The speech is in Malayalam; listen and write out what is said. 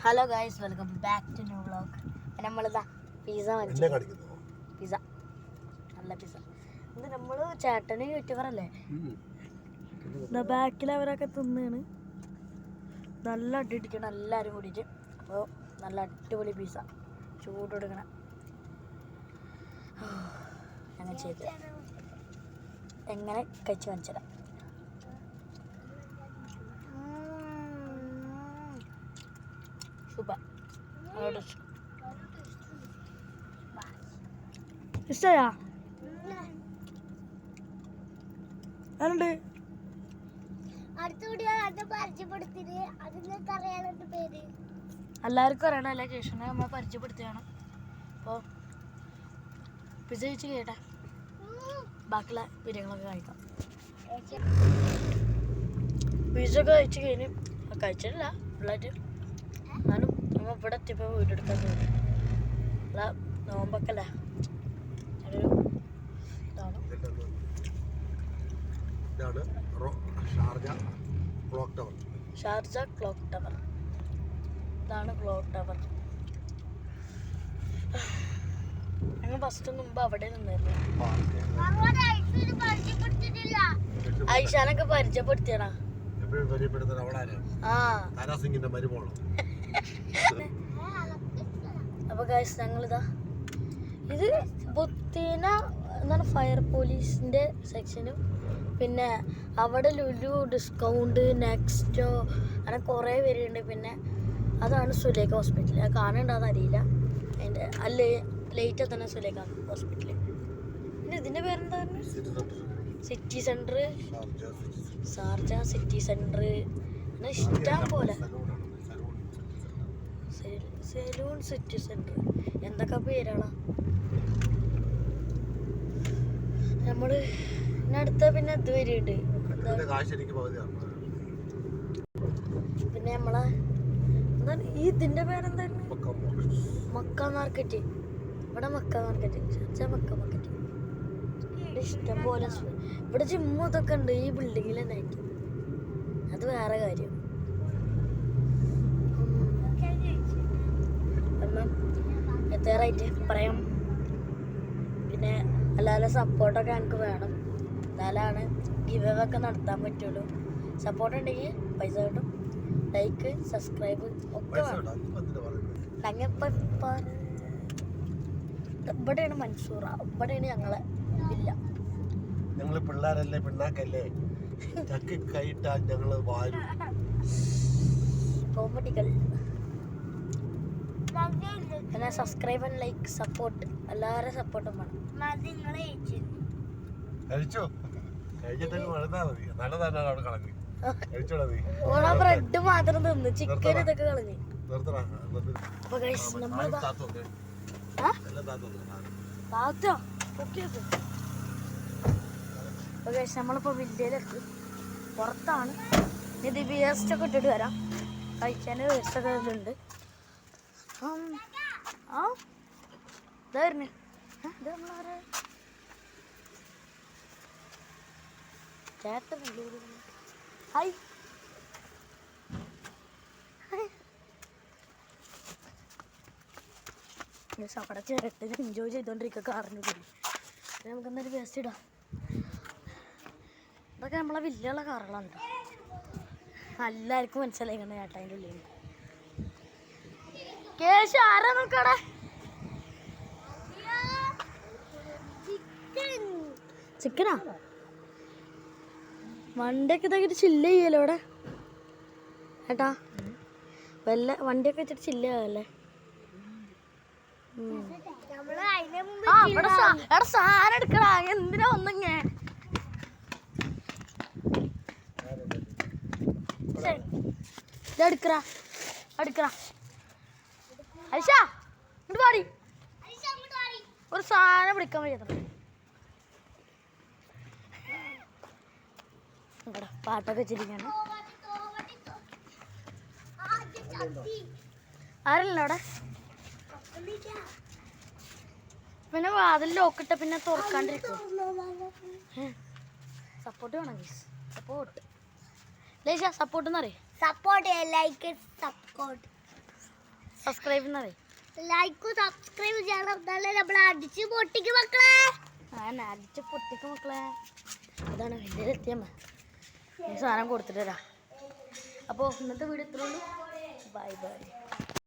Hello guys, welcome back to new vlog. നമ്മളിതാ പിസ്സ മേടിച്ചു. പിസ്സ നല്ല പിസ്സ. ഇത് നമ്മൾ ചേട്ടന് യൂട്യൂബർ അല്ലേ, ബാക്കിൽ അവരൊക്കെ തിന്നാണ്. നല്ല അടിക്കണം എല്ലാവരും കൂടിയിട്ട്. അപ്പോൾ നല്ല അടിപൊളി പിസ്സ ചൂട് കൊടുക്കണം. അങ്ങനെ ചെയ്ത് എങ്ങനെ കഴിച്ച് കാണിച്ചുതരാം. സൂപ്പർ. ഇഷ്ടയാ? അതുണ്ട്. എല്ലാവർക്കും അറിയണം അല്ലേ? കേശുനെ നമ്മൾ പരിചയപ്പെടുത്തുകയാണ്. അപ്പോൾ പിസ്സ കഴിച്ച് കേട്ടെ, ബാക്കിയുള്ള വിരങ്ങളൊക്കെ കഴിക്കാം. പിസ്സ ഒക്കെ കഴിച്ച് കഴിഞ്ഞ് കഴിച്ചിട്ടില്ല ഫുള്ളായിട്ട്. എന്നാലും നമ്മൾ ഇവിടെ എത്തിയപ്പോൾ വീടെടുക്കാൻ തോന്നി. അല്ല നോമ്പൊക്കെ അല്ലേ, ചെറിയൊരു ഇതാണ്. Sharjah clock tower. ഇതാണ് ക്ലോക്ക് ടവർ. ഞങ്ങൾ ഫസ്റ്റ് മുമ്പ് അവിടെ നിന്നായിരുന്നു. ഐഷാനൊക്കെ പരിചയപ്പെടുത്തിയണ. അപ്പൊ ഗൈസ്, ഞങ്ങളിതാ ഇത് ബുത്തീന എന്താണ് ഫയർ പോലീസിന്റെ സെക്ഷനും, പിന്നെ അവിടെ ലുലു, ഡിസ്കൗണ്ട്, നെക്സ്റ്റോ, അങ്ങനെ കുറേ പേരുണ്ട്. പിന്നെ അതാണ് സുലേഖ ഹോസ്പിറ്റൽ. അത് കാണുന്നുണ്ടാന്ന് അറിയില്ല. അതിൻ്റെ അല്ലേ ലേറ്റ് തന്നെ സുലേഖ ഹോസ്പിറ്റൽ. പിന്നെ ഇതിൻ്റെ പേരെന്താ? City centre, Sharjah city centre, അങ്ങനെ ഇഷ്ടം പോലെ. സെലൂൺ സിറ്റി സെൻറ്റർ, എന്തൊക്കെ പേരാണ്. നമ്മൾ അടുത്ത പിന്നെ ഇത് വരെയുണ്ട്. പിന്നെ നമ്മളെ എന്താണ് ഈ ഇതിൻ്റെ പേരെന്തായിരുന്നു? മക്ക മാർക്കറ്റ്. ഇവിടെ മക്ക മാർക്കറ്റ്, മക്ക മാർക്കറ്റ്. ഇഷ്ടം പോലെ ഇവിടെ ജിമ്മും ഇതൊക്കെ ഉണ്ട് ഈ ബിൽഡിങ്ങിൽ തന്നെ ആയിട്ട്. അത് വേറെ കാര്യം. അപ്പം എത്രയായിട്ട് പറയാം. പിന്നെ എല്ലാവരും സപ്പോർട്ടൊക്കെ എനിക്ക് വേണം. എന്നാലാണ് ഗിവൊക്കെ നടത്താൻ പറ്റുള്ളൂ. സപ്പോർട്ട് ഉണ്ടെങ്കിൽ പൈസ കിട്ടും. ലൈക്ക്, സബ്സ്ക്രൈബ് ഒക്കെ വേണം. ഇവിടെയാണ് മൻസൂറ, ഇവിടെയാണ് ഞങ്ങളെ ഇല്ല. ഞങ്ങള് പിള്ളേരല്ലേ, പിണ്ണാക്കല്ലേ, ചക്കി കൈയിട്ടാൽ ഞങ്ങള് വാരും. കോമഡികൾ. പിന്നെ സബ്സ്ക്രൈബ് ആൻഡ് ലൈക്ക് സപ്പോർട്ട്, എല്ലാവരും സപ്പോർട്ടും വേണം. കഴിച്ചോ? കഴിച്ചിട്ടൊക്കെ വളർന്നാ മതി. നല്ലതാണ് അവിടെ കളഞ്ഞ് കഴിച്ചോടാ. നീ ബ്രെഡ് മാത്രം തിന്ന്, ചിക്കൻ ഇതൊക്കെ കളഞ്ഞ്. നമ്മളിപ്പോ വില്ലയിലെത്തി, പുറത്താണ്. ഇത് വേസ്റ്റ് ഒക്കെ ഇട്ടിട്ട് വരാം. കഴിക്കാൻ വേസ്റ്റ് ഒക്കെ ഇതുണ്ട്. ഇതായിരുന്നു ചേട്ടൻ. ഹായ്. അവിടെ ചേട്ടൻ എൻജോയ് ചെയ്തോണ്ടിരിക്കുക കാറിന് പോയി. നമുക്ക് എന്തായാലും വേസ്റ്റ് ഇടാം. ഇതൊക്കെ നമ്മളെ വലിയുള്ള കാറുകളാണ്. എല്ലാവർക്കും മനസ്സിലായി കണ്ട ചേട്ടാ അതിൻ്റെ ഉള്ളിൽ. കേശു ആരാ നോക്കടെ? ചിക്കനാ? വണ്ടിയൊക്കെ ഇതാക്കിട്ട് ചില്ല് ചെയ്യല്ലോ ഇവിടെ ഏട്ടാ. വല്ല വണ്ടിയൊക്കെ വെച്ചിട്ട് ചില്ല് ചെയ്യാല്ലേ. സാധനം എടുക്കടാ, എന്തിനാ ഒന്നിങ്ങ. എടുക്കറാ എടുക്കറാ. ഐഷ ഇങ്ങോട്ട് പാടി. ഒരു സാധനം പിടിക്കാൻ വയ്യ. പാട്ടൊക്കെ വെച്ചിരിക്കാണ്. ആരല്ല അവിടെ? പിന്നെ വാതിൽ ലോക്കിട്ട പിന്നെ തുറക്കാണ്ടിരിക്കും. സപ്പോർട്ട് വേണം. സപ്പോർട്ട് സപ്പോർട്ട് എന്നറിയാം. സപ്പോർട്ട് ലൈക്ക് സപ്പോർട്ട് സബ്സ്ക്രൈബ് എന്നറിയും. ലൈക്കും സബ്സ്ക്രൈബ് ചെയ്യണം. എന്നാലേ നമ്മൾ അടിച്ച് പൊട്ടിക്കും മക്കളെ. അടിച്ച് പൊട്ടിക്കും മക്കളെ. അതാണ് വലിയ എത്തിയമ്മ ഈ സാധനം കൊടുത്തിട്ട് തരാം. അപ്പോൾ ഇന്നത്തെ വീഡിയോ ഇത്രയുള്ളൂ. Bye by.